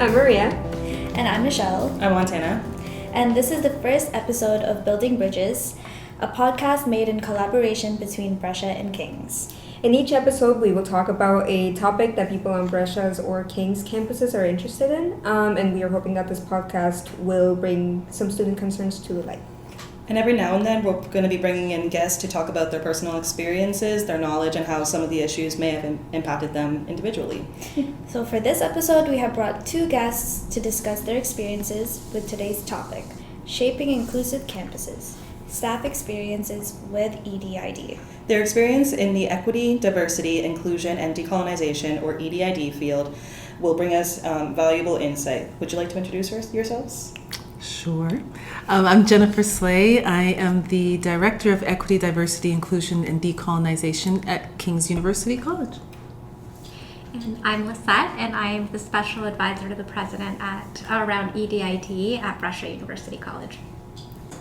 I'm Maria. And I'm Michelle. I'm Montana. And this is the first episode of Building Bridges, a podcast made in collaboration between Brescia and King's. In each episode, we will talk about a topic that people on Brescia's or King's campuses are interested in, and we are hoping that this podcast will bring some student concerns to light. And every now and then, we're going to be bringing in guests to talk about their personal experiences, their knowledge, and how some of the issues may have impacted them individually. So for this episode, we have brought two guests to discuss their experiences with today's topic, Shaping Inclusive Campuses, Staff Experiences with EDID. Their experience in the equity, diversity, inclusion, and decolonization, or EDID field, will bring us valuable insight. Would you like to introduce yourselves? Sure. I'm Jennifer Slay. I am the Director of Equity, Diversity, Inclusion, and Decolonization at King's University College. And I'm Lissette, and I'm the Special Advisor to the President around EDID at Brescia University College.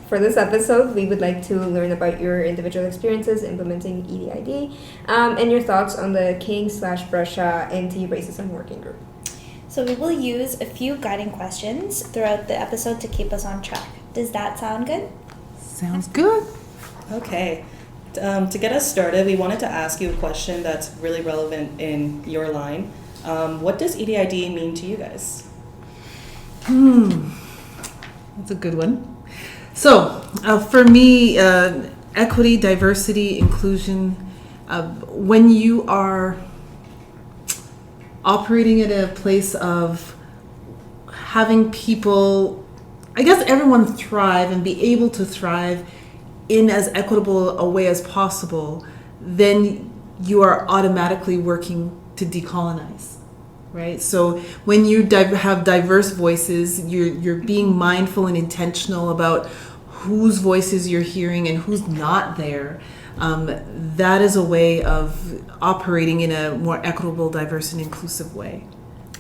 For this episode, we would like to learn about your individual experiences implementing EDID and your thoughts on the King/Brescia Anti-Racism Working Group. So we will use a few guiding questions throughout the episode to keep us on track. Does that sound good? Sounds good. Okay. To get us started, we wanted to ask you a question that's really relevant in your line. What does EDID mean to you guys? That's a good one. So, for me, equity, diversity, inclusion, when you are operating at a place of having people, I guess everyone thrive and be able to thrive in as equitable a way as possible, then you are automatically working to decolonize, right? So when you have diverse voices, you're being mindful and intentional about whose voices you're hearing and who's not there. That is a way of operating in a more equitable, diverse, and inclusive way.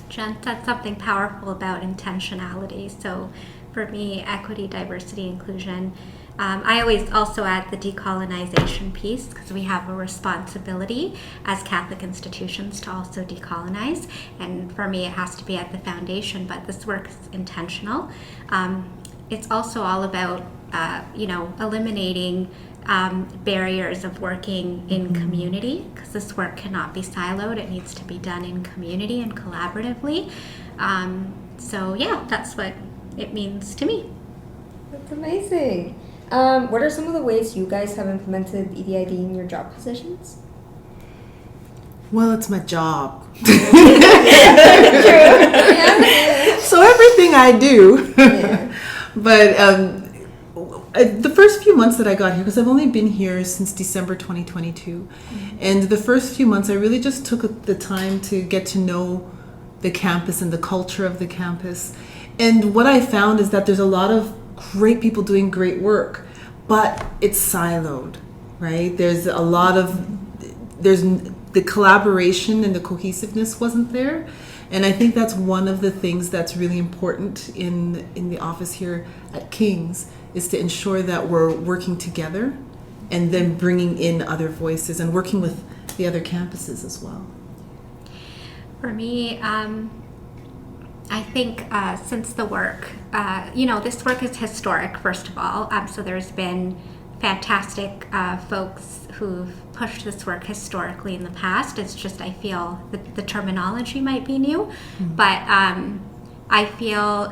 Jen said something powerful about intentionality. So for me, equity, diversity, inclusion, I always also add the decolonization piece because we have a responsibility as Catholic institutions to also decolonize. And for me, it has to be at the foundation, but this work is intentional. It's also all about, eliminating barriers of working in community, because this work cannot be siloed. It needs to be done in community and collaboratively. That's what it means to me. That's amazing. What are some of the ways you guys have implemented EDID in your job positions? Well, it's my job. True. Yeah. So everything I do. Yeah. But the first few months that I got here, because I've only been here since December 2022, and the first few months I really just took the time to get to know the campus and the culture of the campus. And what I found is that there's a lot of great people doing great work, but it's siloed, right? There's the collaboration and the cohesiveness wasn't there. And I think that's one of the things that's really important in the office here at King's, is to ensure that we're working together and then bringing in other voices and working with the other campuses as well. For me, I think since the work, this work is historic, first of all. So there's been fantastic folks who've pushed this work historically in the past. It's just, I feel that the terminology might be new, but I feel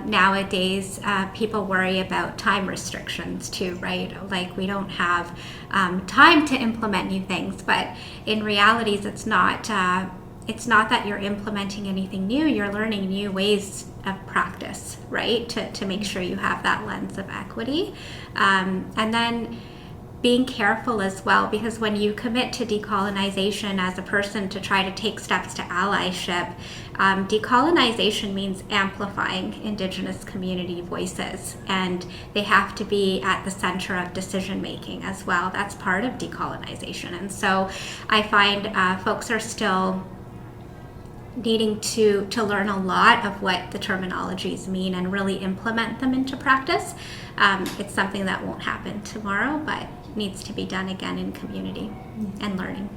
nowadays people worry about time restrictions too, right? Like we don't have time to implement new things, but in realities, it's not that you're implementing anything new. You're learning new ways of practice, right? To make sure you have that lens of equity, and then being careful as well, because when you commit to decolonization as a person to try to take steps to allyship, decolonization means amplifying Indigenous community voices, and they have to be at the center of decision making as well. That's part of decolonization. And so I find folks are still needing to learn a lot of what the terminologies mean and really implement them into practice. It's something that won't happen tomorrow, but needs to be done again in community and learning.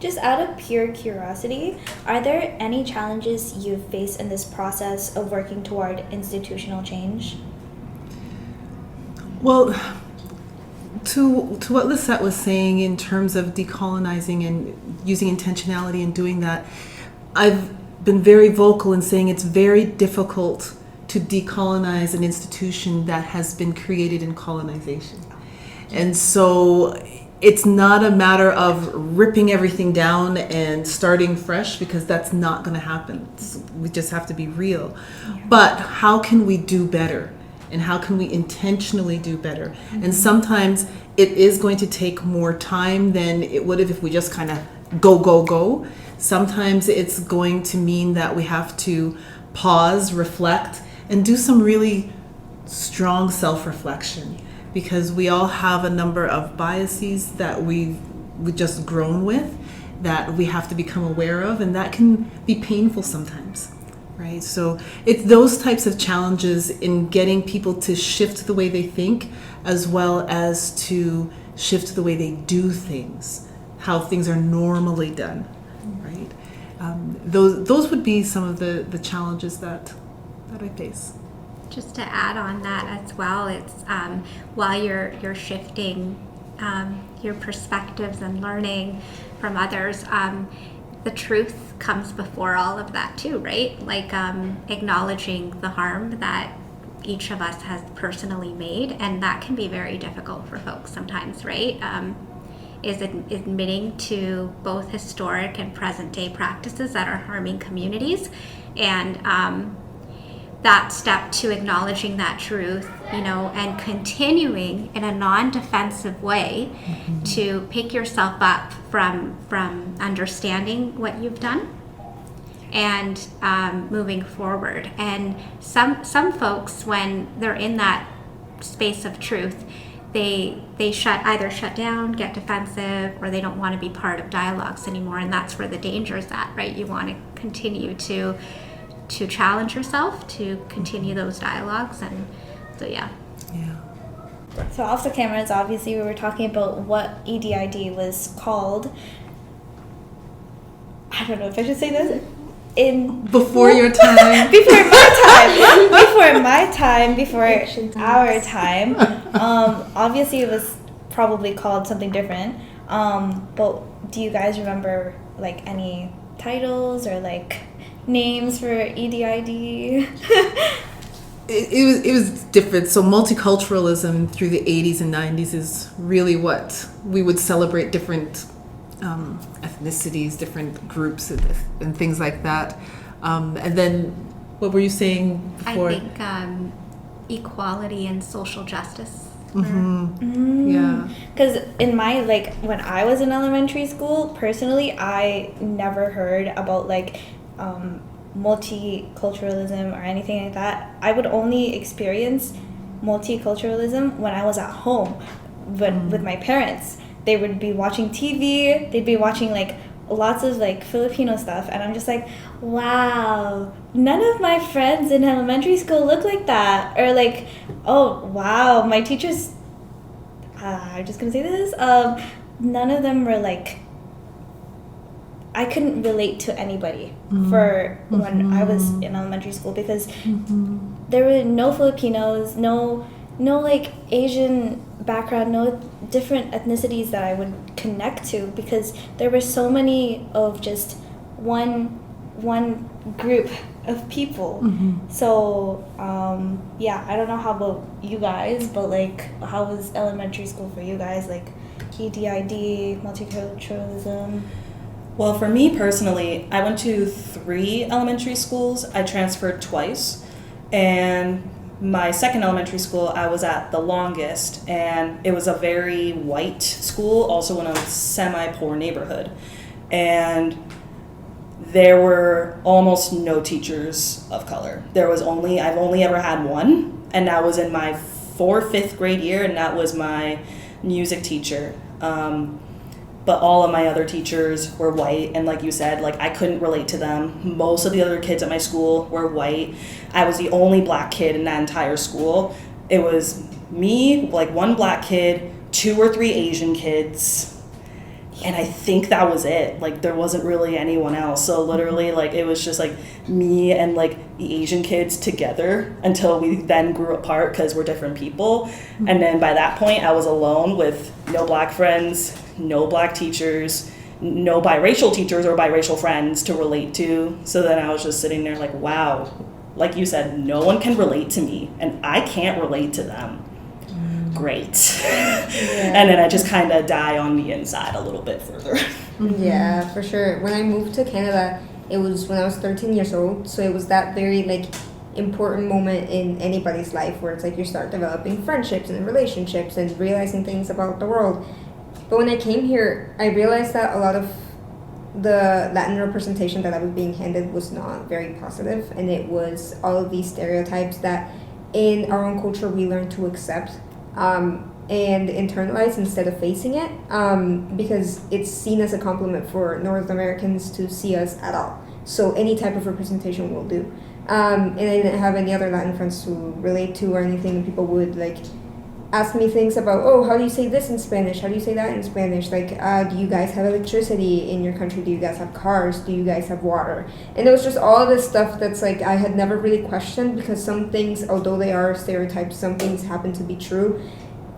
Just out of pure curiosity, are there any challenges you've faced in this process of working toward institutional change? Well, to what Lissette was saying in terms of decolonizing and using intentionality and doing that, I've been very vocal in saying it's very difficult to decolonize an institution that has been created in colonization. And so it's not a matter of ripping everything down and starting fresh, because that's not going to happen. We just have to be real. Yeah. But how can we do better? And how can we intentionally do better? Mm-hmm. And sometimes it is going to take more time than it would have if we just kind of go. Sometimes it's going to mean that we have to pause, reflect, and do some really strong self-reflection, because we all have a number of biases that we've just grown with that we have to become aware of, and that can be painful sometimes. Right? So it's those types of challenges in getting people to shift the way they think, as well as to shift the way they do things, how things are normally done, right? Those would be some of the challenges that I face. Just to add on that as well, it's while you're shifting your perspectives and learning from others, the truth comes before all of that too, right? Like acknowledging the harm that each of us has personally made, and that can be very difficult for folks sometimes, right? Is admitting to both historic and present day practices that are harming communities, and that step to acknowledging that truth, and continuing in a non-defensive way mm-hmm. to pick yourself up from understanding what you've done and moving forward. And some folks, when they're in that space of truth, they either shut down, get defensive, or they don't want to be part of dialogues anymore. And that's where the danger is at, right? You want to continue to challenge yourself, to continue those dialogues, and so yeah. So off the cameras, obviously we were talking about what EDID was called. I don't know if I should say this. Before your time. Before our time. Obviously it was probably called something different. But do you guys remember like any titles or like names for EDID? It was different. So multiculturalism through the 80s and 90s is really what we would celebrate different ethnicities, different groups, and things like that. And then, what were you saying before? I think equality and social justice. Mm-hmm. Yeah. Because in my, when I was in elementary school, personally, I never heard about, multiculturalism or anything like that. I would only experience multiculturalism when I was at home with my parents. They would be watching TV, they'd be watching lots of Filipino stuff, and I'm just like, wow, none of my friends in elementary school look like that. Or oh wow, my teachers, I'm just gonna say this, none of them were I couldn't relate to anybody for when I was in elementary school, because there were no Filipinos, no Asian background, no different ethnicities that I would connect to, because there were so many of just one group of people. So I don't know how about you guys, but how was elementary school for you guys, EDID, multiculturalism? Well, for me personally, I went to 3 elementary schools. I transferred twice, and my second elementary school I was at the longest, and it was a very white school, also in a semi-poor neighborhood, and there were almost no teachers of color. I've only ever had one, and that was in my 5th grade year, and that was my music teacher. But all of my other teachers were white, and like you said, I couldn't relate to them. Most of the other kids at my school were white. I was the only black kid in that entire school. It was me, 1 black kid, 2 or 3 Asian kids, And I think that was it. Like, there wasn't really anyone else. So literally, like, it was just like me and like the Asian kids together until we then grew apart because we're different people. And then by that point, I was alone with no black friends, no black teachers, no biracial teachers or biracial friends to relate to. So then I was just sitting there like, wow, like you said, no one can relate to me and I can't relate to them. Great. And then I just kind of die on the inside a little bit further. Yeah, for sure. When I moved to Canada, it was when I was 13 years old, so it was that very like important moment in anybody's life where it's like you start developing friendships and relationships and realizing things about the world. But when I came here, I realized that a lot of the Latin representation that I was being handed was not very positive, and it was all of these stereotypes that in our own culture we learn to accept and internalize instead of facing it, because it's seen as a compliment for North Americans to see us at all. So any type of representation will do. And I didn't have any other Latin friends to relate to or anything, and people would like ask me things about, oh, how do you say this in Spanish? How do you say that in Spanish? Like, do you guys have electricity in your country? Do you guys have cars? Do you guys have water? And it was just all this stuff that's like I had never really questioned, because some things, although they are stereotypes, some things happen to be true.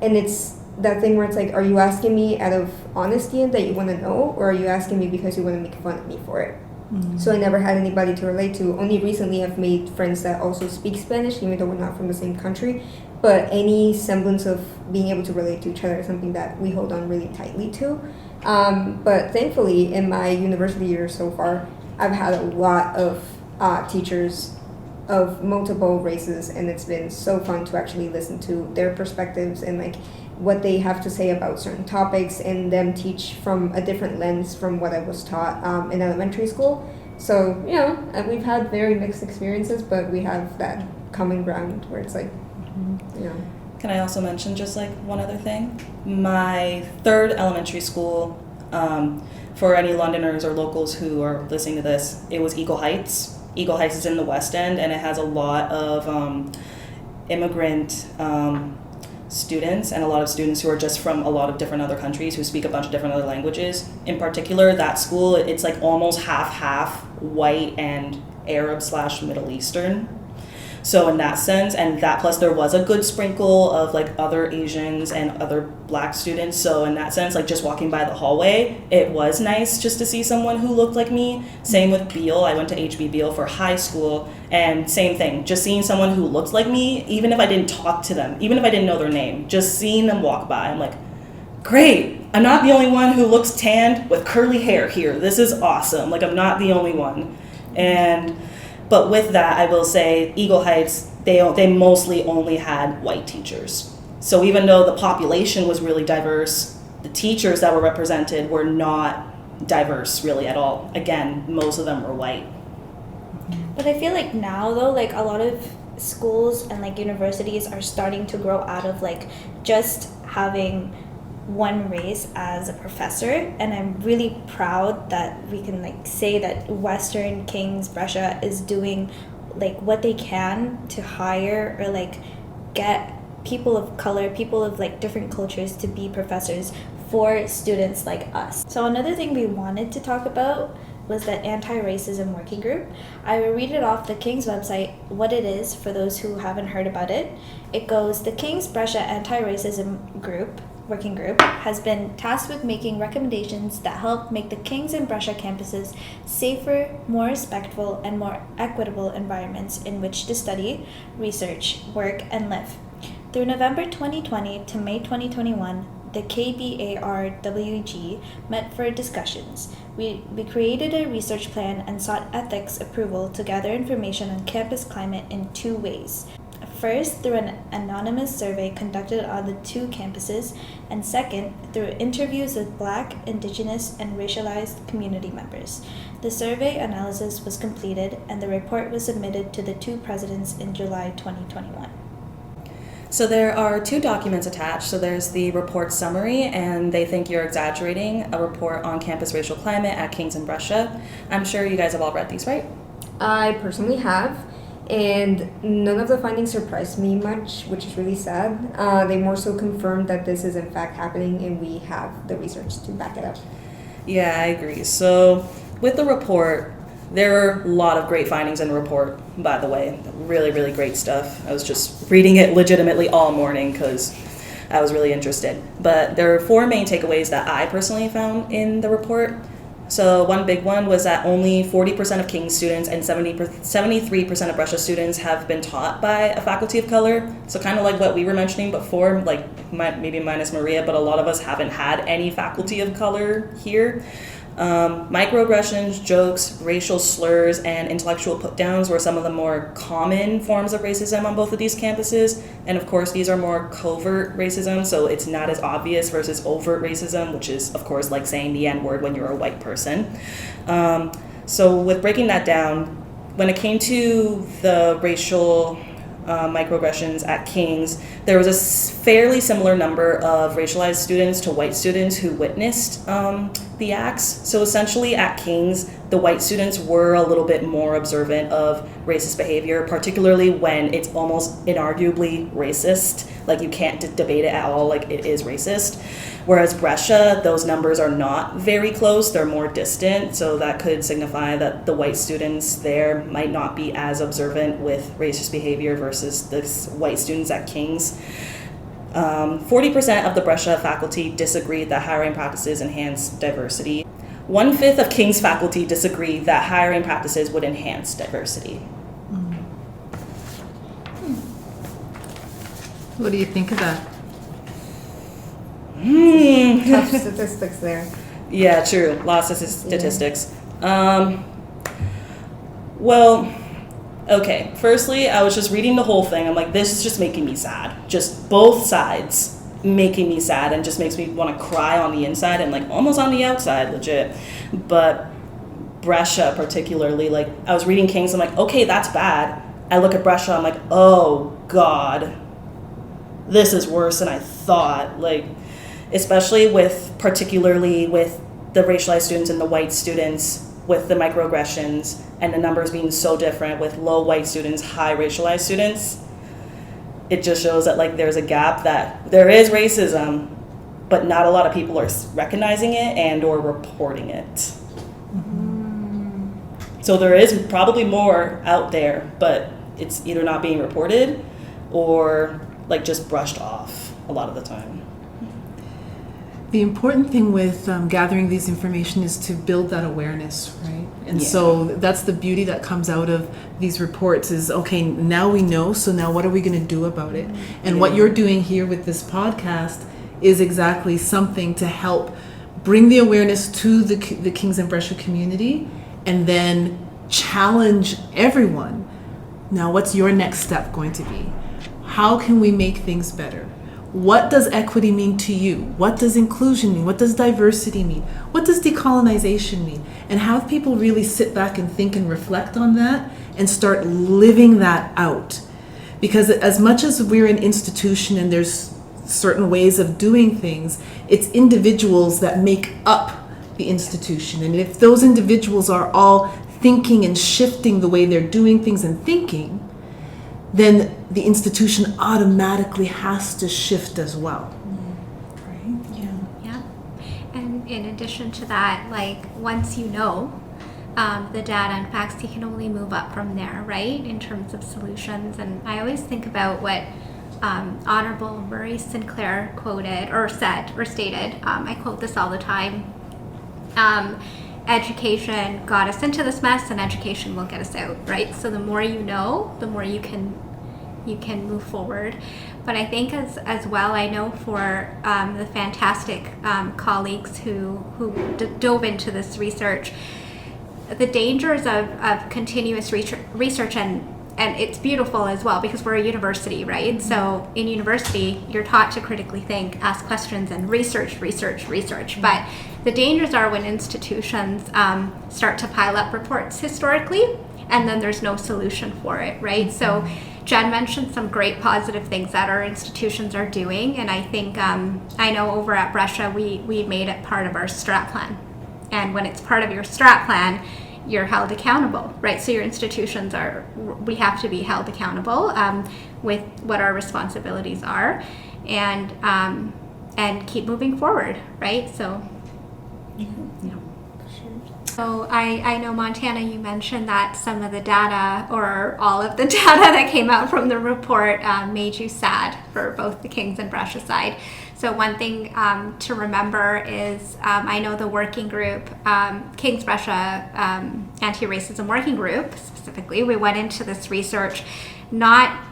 And it's that thing where it's like, are you asking me out of honesty and that you want to know, or are you asking me because you want to make fun of me for it? So I never had anybody to relate to. Only recently I've made friends that also speak Spanish, even though we're not from the same country. But any semblance of being able to relate to each other is something that we hold on really tightly to. But thankfully, in my university years so far, I've had a lot of teachers of multiple races, and it's been so fun to actually listen to their perspectives and like what they have to say about certain topics, and them teach from a different lens from what I was taught in elementary school. So, you know, we've had very mixed experiences, but we have that common ground where it's like, you know. Can I also mention just like one other thing? My third elementary school, for any Londoners or locals who are listening to this, it was Eagle Heights. Eagle Heights is in the West End, and it has a lot of immigrant students, and a lot of students who are just from a lot of different other countries who speak a bunch of different other languages. In particular, that school, it's like almost half white and Arab / Middle Eastern. So in that sense, and that plus there was a good sprinkle of like other Asians and other black students. So in that sense, like just walking by the hallway, it was nice just to see someone who looked like me. Same with Beale. I went to HB Beale for high school, and same thing, just seeing someone who looked like me, even if I didn't talk to them, even if I didn't know their name, just seeing them walk by, I'm like, great, I'm not the only one who looks tanned with curly hair here. This is awesome. Like, I'm not the only one. But with that, I will say Eagle Heights, they mostly only had white teachers. So even though the population was really diverse, the teachers that were represented were not diverse really at all. Again, most of them were white. But I feel like now though, like a lot of schools and like universities are starting to grow out of like just having one race as a professor, and I'm really proud that we can like say that Western King's Brescia is doing like what they can to hire or like get people of color, people of like different cultures to be professors for students like us. So another thing we wanted to talk about was the anti-racism working group. I will read it off the King's website, what it is for those who haven't heard about it. It goes, the King's Brescia Anti-Racism Group Working Group has been tasked with making recommendations that help make the King's and Brescia campuses safer, more respectful, and more equitable environments in which to study, research, work, and live. Through November 2020 to May 2021, the KBARWG met for discussions. We created a research plan and sought ethics approval to gather information on campus climate in 2 ways. First, through an anonymous survey conducted on the 2 campuses, and second, through interviews with Black, Indigenous, and racialized community members. The survey analysis was completed, and the report was submitted to the 2 presidents in July 2021. So there are 2 documents attached. So there's the report summary, and they think you're exaggerating, a report on campus racial climate at King's and Brescia. I'm sure you guys have all read these, right? I personally have. And none of the findings surprised me much, which is really sad. They more so confirmed that this is in fact happening, and we have the research to back it up. Yeah, I agree. So with the report, there are a lot of great findings in the report, by the way. Really, really great stuff. I was just reading it legitimately all morning because I was really interested. But there are 4 main takeaways that I personally found in the report. So one big one was that only 40% of King's students and 73% of Brescia students have been taught by a faculty of color. So kind of like what we were mentioning before, like maybe minus Maria, but a lot of us haven't had any faculty of color here. Microaggressions, jokes, racial slurs, and intellectual put-downs were some of the more common forms of racism on both of these campuses. And of course, these are more covert racism, so it's not as obvious versus overt racism, which is, of course, like saying the N-word when you're a white person. So with breaking that down, when it came to the racial microaggressions at King's, there was a fairly similar number of racialized students to white students who witnessed the acts. So essentially at King's, the white students were a little bit more observant of racist behavior, particularly when it's almost inarguably racist. Like you can't debate it at all, like it is racist. Whereas Brescia, those numbers are not very close, they're more distant, so that could signify that the white students there might not be as observant with racist behavior versus the white students at King's. 40% of the Brescia faculty disagreed that hiring practices enhance diversity. 1/5 of King's faculty disagreed that hiring practices would enhance diversity. What do you think of that? Tough statistics there. Yeah, true. Lots of statistics. Well, okay. Firstly, I was just reading the whole thing. I'm like, this is just making me sad. Just both sides making me sad and just makes me want to cry on the inside and like almost on the outside, legit. But Brescia particularly, like I was reading King's, I'm like, okay, that's bad. I look at Brescia, I'm like, oh God, this is worse than I thought. Like, especially particularly with the racialized students and the white students with the microaggressions and the numbers being so different with low white students, high racialized students. It just shows that like there's a gap, that there is racism, but not a lot of people are recognizing it and or reporting it. Mm-hmm. So there is probably more out there, but it's either not being reported or like just brushed off a lot of the time. The important thing with gathering these information is to build that awareness, right? And so that's the beauty that comes out of these reports is, okay, now we know, so now what are we going to do about it? And what you're doing here with this podcast is exactly something to help bring the awareness to the Kings and Brescia community and then challenge everyone. Now, what's your next step going to be? How can we make things better? What does equity mean to you? What does inclusion mean? What does diversity mean? What does decolonization mean? And have people really sit back and think and reflect on that and start living that out. Because as much as we're an institution and there's certain ways of doing things, it's individuals that make up the institution. And if those individuals are all thinking and shifting the way they're doing things and thinking, then the institution automatically has to shift as well. Right? Yeah. And in addition to that, like once you know the data and facts, you can only move up from there, right? In terms of solutions. And I always think about what Honorable Murray Sinclair quoted or said or stated. I quote this all the time. Education got us into this mess, and education will get us out, right? So the more you know, the more you can move forward. But I think as well, I know for the fantastic colleagues who dove into this research, the dangers of continuous research and it's beautiful as well because we're a university, right? Mm-hmm. So in university, you're taught to critically think, ask questions, and research. Mm-hmm. But the dangers are when institutions start to pile up reports historically, and then there's no solution for it, right? Mm-hmm. So Jen mentioned some great positive things that our institutions are doing, and I think, I know over at Brescia, we made it part of our strat plan. And when it's part of your strat plan, you're held accountable, right? So your institutions we have to be held accountable with what our responsibilities are, and keep moving forward, right? So, yeah. So I know, Montana, you mentioned that some of the data or all of the data that came out from the report made you sad for both the Kings and Brescia side. So one thing to remember is I know the working group, Kings Brescia Anti-Racism Working Group specifically, we went into this research not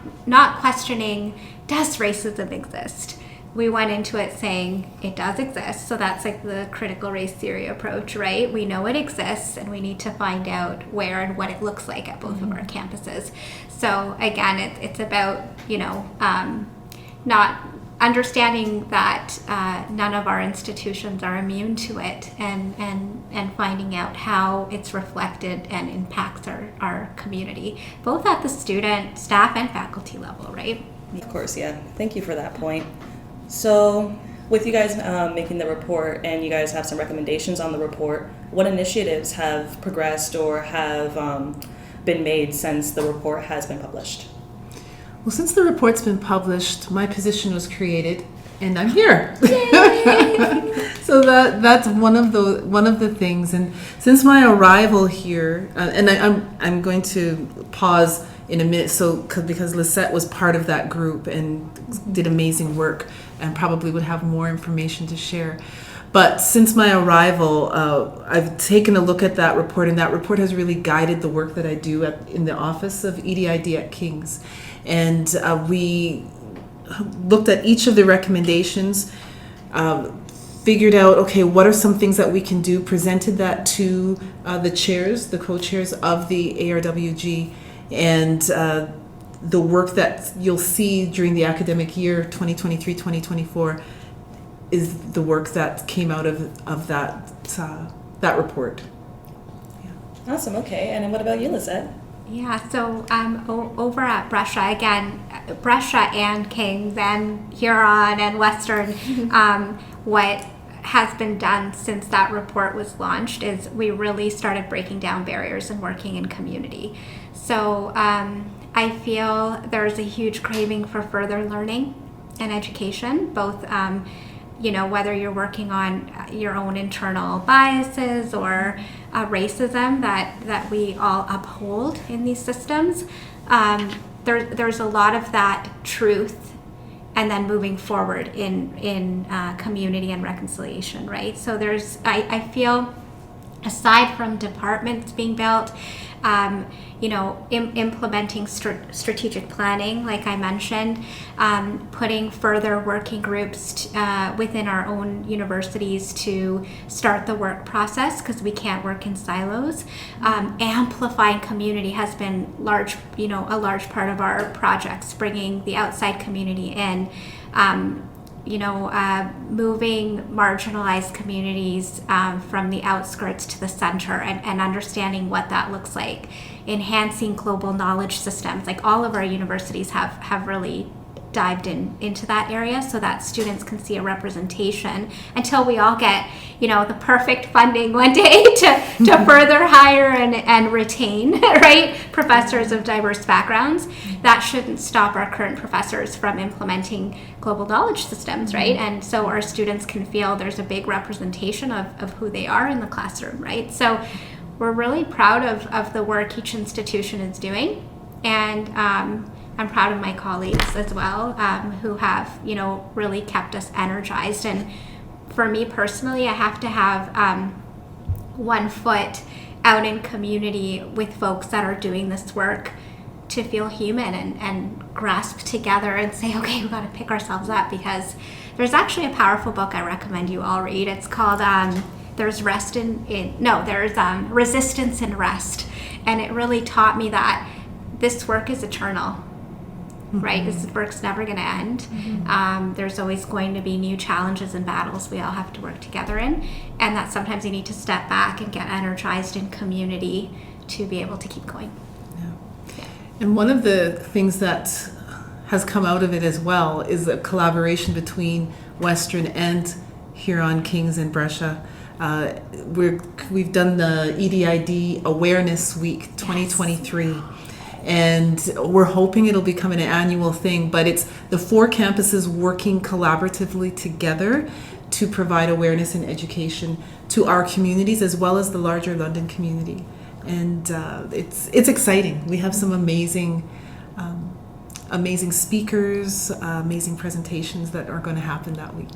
questioning, does racism exist? We went into it saying it does exist. So that's like the critical race theory approach, right? We know it exists and we need to find out where and what it looks like at both of our campuses. So again, it's about, not understanding that none of our institutions are immune to it, and finding out how it's reflected and impacts our community, both at the student, staff, and faculty level, right? Of course, yeah. Thank you for that point. So with you guys making the report, and you guys have some recommendations on the report, what initiatives have progressed or have been made since the report has been published? Well, since the report's been published, my position was created, and I'm here. So that's one of the things. And since my arrival here, and I'm going to pause in a minute, because Lissette was part of that group and did amazing work, and probably would have more information to share. But since my arrival, I've taken a look at that report, and that report has really guided the work that I do in the office of EDID at King's. And we looked at each of the recommendations, figured out, okay, what are some things that we can do, presented that to the co-chairs of the ARWG, and the work that you'll see during the academic year 2023-2024 is the work that came out of that report. Yeah. Awesome. Okay. And then what about you, Lissette? Yeah, so over at Brescia, again, Brescia and Kings and Huron and Western, what has been done since that report was launched is we really started breaking down barriers and working in community. So I feel there's a huge craving for further learning and education, both whether you're working on your own internal biases or racism that we all uphold in these systems. There's a lot of that truth, and then moving forward in community and reconciliation, right? So I feel, aside from departments being built, implementing strategic planning, like I mentioned, putting further working groups within our own universities to start the work process, because we can't work in silos. Amplifying community has been a large part of our projects, bringing the outside community in. Moving marginalized communities from the outskirts to the center, and understanding what that looks like, enhancing global knowledge systems. Like all of our universities have really dived into that area so that students can see a representation, until we all get the perfect funding one day to further hire and retain right professors of diverse backgrounds. That shouldn't stop our current professors from implementing global knowledge systems, right? And so our students can feel there's a big representation of who they are in the classroom, right? So we're really proud of the work each institution is doing, and I'm proud of my colleagues as well, who have, really kept us energized. And for me personally, I have to have one foot out in community with folks that are doing this work to feel human and grasp together and say, okay, we've got to pick ourselves up, because there's actually a powerful book I recommend you all read. It's called there's Resistance in Rest. And it really taught me that this work is eternal. Right? This work's never going to end. There's always going to be new challenges and battles we all have to work together in, and that sometimes you need to step back and get energized in community to be able to keep going. Yeah. And one of the things that has come out of it as well is a collaboration between Western and Huron, Kings, and Brescia. We've done the EDID Awareness Week 2023. Yes. And we're hoping it'll become an annual thing, but it's the 4 campuses working collaboratively together to provide awareness and education to our communities as well as the larger London community. And it's exciting. We have some amazing speakers, amazing presentations that are going to happen that week.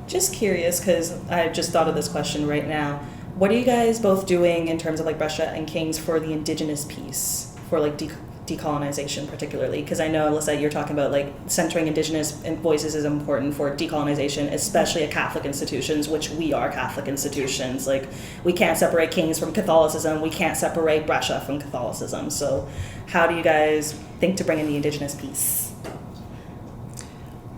Just curious, because I just thought of this question right now. What are you guys both doing in terms of like Brescia and Kings for the Indigenous piece, for like decolonization particularly? Because I know, Lissette, you're talking about like centering Indigenous voices is important for decolonization, especially at Catholic institutions, which we are Catholic institutions. Like, we can't separate Kings from Catholicism. We can't separate Brescia from Catholicism. So how do you guys think to bring in the Indigenous piece?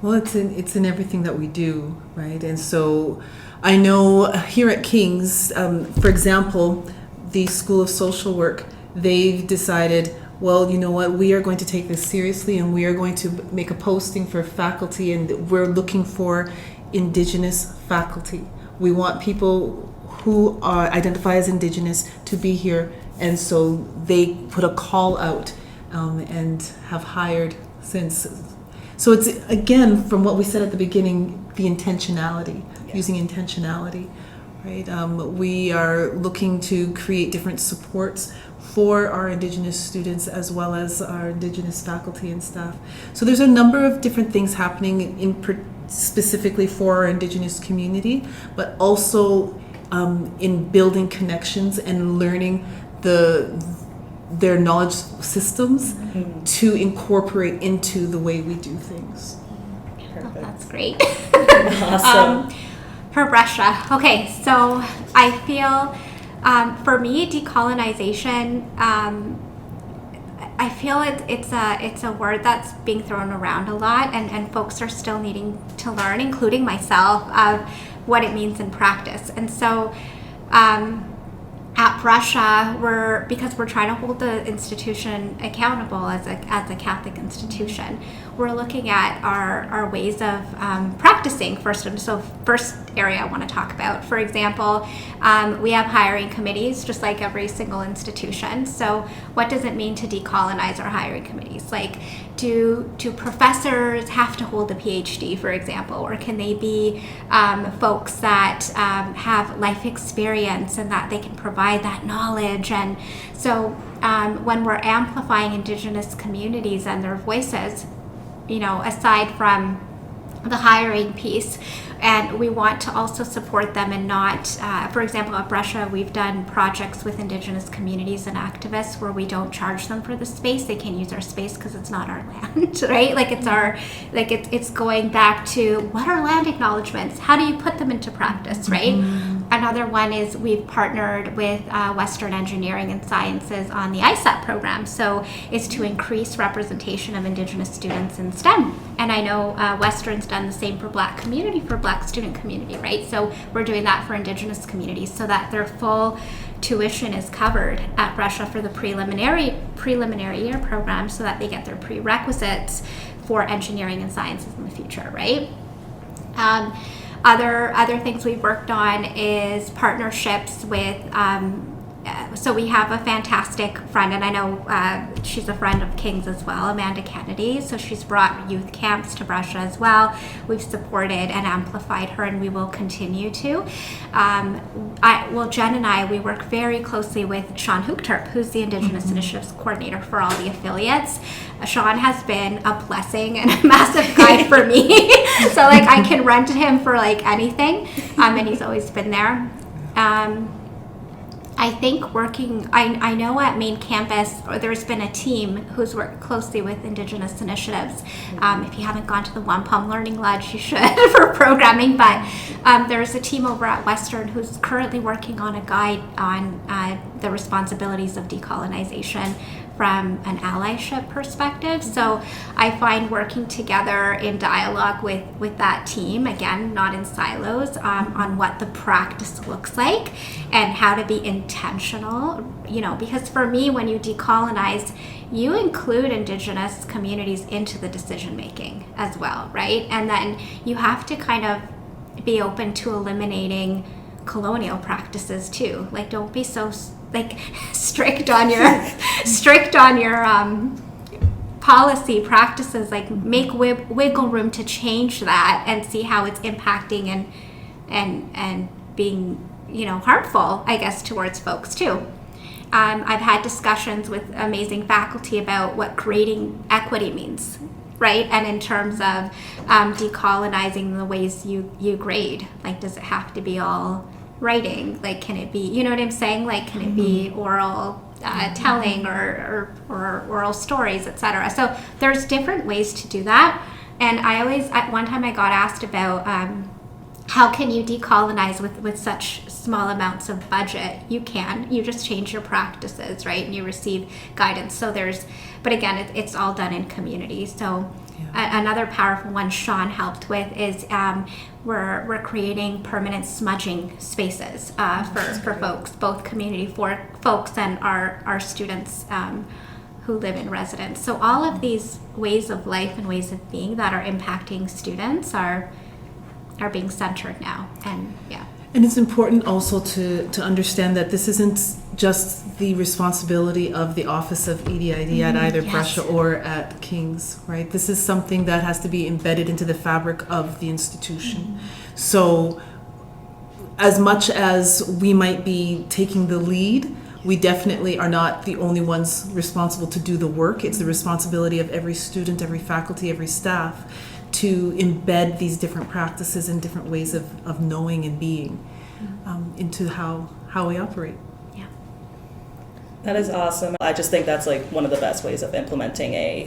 Well, it's in everything that we do, right? And so I know here at King's, for example, the School of Social Work, they've decided, well, you know what, we are going to take this seriously and we are going to make a posting for faculty, and we're looking for Indigenous faculty. We want people who identify as Indigenous to be here, and so they put a call out and have hired since. So it's, again, from what we said at the beginning, the intentionality, using intentionality, right? We are looking to create different supports for our Indigenous students as well as our Indigenous faculty and staff. So there's a number of different things happening specifically for our Indigenous community, but also in building connections and learning their knowledge systems to incorporate into the way we do things. Oh, that's great. Awesome. For Brescia. Okay, so I feel for me, decolonization, I feel it's a word that's being thrown around a lot, and folks are still needing to learn, including myself, of what it means in practice. And so at Brescia, because we're trying to hold the institution accountable as a Catholic institution, we're looking at our ways of practicing first. So first area I want to talk about, for example, we have hiring committees just like every single institution. So what does it mean to decolonize our hiring committees? Like, do professors have to hold a PhD, for example, or can they be folks that have life experience and that they can provide that knowledge? And so when we're amplifying Indigenous communities and their voices, aside from the hiring piece, and we want to also support them and not, for example, at Brescia, we've done projects with Indigenous communities and activists where we don't charge them for the space. They can use our space because it's not our land, right? Like it's going back to what are land acknowledgements? How do you put them into practice, right? Another one is we've partnered with Western Engineering and Sciences on the ISET program. So it's to increase representation of Indigenous students in STEM. And I know Western's done the same for Black student community, right? So we're doing that for Indigenous communities so that their full tuition is covered at Brescia for the preliminary year program, so that they get their prerequisites for engineering and sciences in the future, right? Other things we've worked on is partnerships with, so we have a fantastic friend, and I know she's a friend of King's as well, Amanda Kennedy. So she's brought youth camps to Brescia as well. We've supported and amplified her, and we will continue to. Jen and I, we work very closely with Sean Hookterp, who's the Indigenous Initiatives Coordinator for all the affiliates. Sean has been a blessing and a massive guide for me. So I can run to him for anything, and he's always been there. I think I know at main campus, there's been a team who's worked closely with Indigenous initiatives. If you haven't gone to the Wampum Learning Lodge, you should for programming. But there's a team over at Western who's currently working on a guide on the responsibilities of decolonization from an allyship perspective. So I find working together in dialogue with that team, again, not in silos, on what the practice looks like and how to be intentional, because for me, when you decolonize, you include Indigenous communities into the decision making as well, right? And then you have to kind of be open to eliminating colonial practices too. Don't be so strict on your policy practices. Make wiggle room to change that and see how it's impacting and being, harmful, I guess, towards folks too. I've had discussions with amazing faculty about what creating equity means, right? And in terms of decolonizing the ways you grade, like, does it have to be all writing? Like, can it be, you know what I'm saying? Like, can it be oral telling or oral stories, etc.? So there's different ways to do that. And I always, at one time I got asked about how can you decolonize with such small amounts of budget? You just change your practices, right? And you receive guidance. So but again, it's all done in community. So another powerful one Sean helped with is we're creating permanent smudging spaces for folks, both community for folks and our students who live in residence. So all of these ways of life and ways of being that are impacting students are being centered now. And it's important also to understand that this isn't just the responsibility of the Office of EDID at either Brescia or at King's, right? This is something that has to be embedded into the fabric of the institution. So as much as we might be taking the lead, we definitely are not the only ones responsible to do the work. It's the responsibility of every student, every faculty, every staff to embed these different practices and different ways of knowing and being into how we operate. Yeah. That is awesome. I just think that's like one of the best ways of implementing a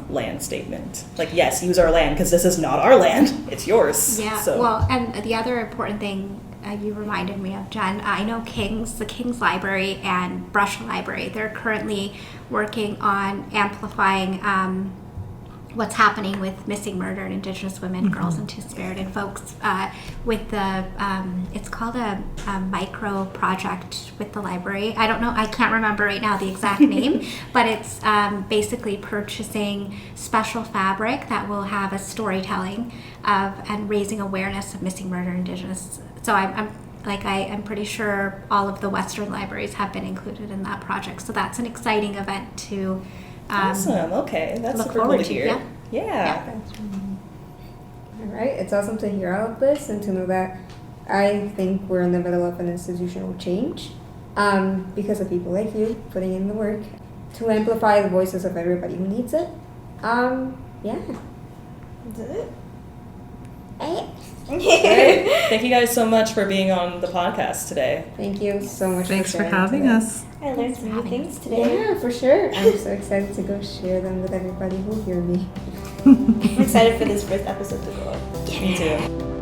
land statement. Like, yes, use our land because this is not our land, it's yours. Yeah, So. well, and the other important thing you reminded me of, Jen, I know the King's Library and Brescia Library, they're currently working on amplifying what's happening with missing, murdered Indigenous women, girls, and Two-Spirit, and folks with the, it's called a micro project with the library. I don't know, I can't remember right now the exact name, but it's basically purchasing special fabric that will have a storytelling of and raising awareness of missing, murdered Indigenous. So I'm pretty sure all of the Western libraries have been included in that project. So that's an exciting event to Awesome. Okay, that's look super cool forward to to. hear. Yeah. All right, it's awesome to hear all of this and to know that I think we're in the middle of an institutional change because of people like you putting in the work to amplify the voices of everybody who needs it. Yeah. That's it. Great. Thank you guys so much for being on the podcast today. Thank you so much. Thanks for sharing having today. us. I learned some new things today. Yeah, for sure. I'm so excited to go share them with everybody who hear me. I'm excited for this first episode to go up. Me too.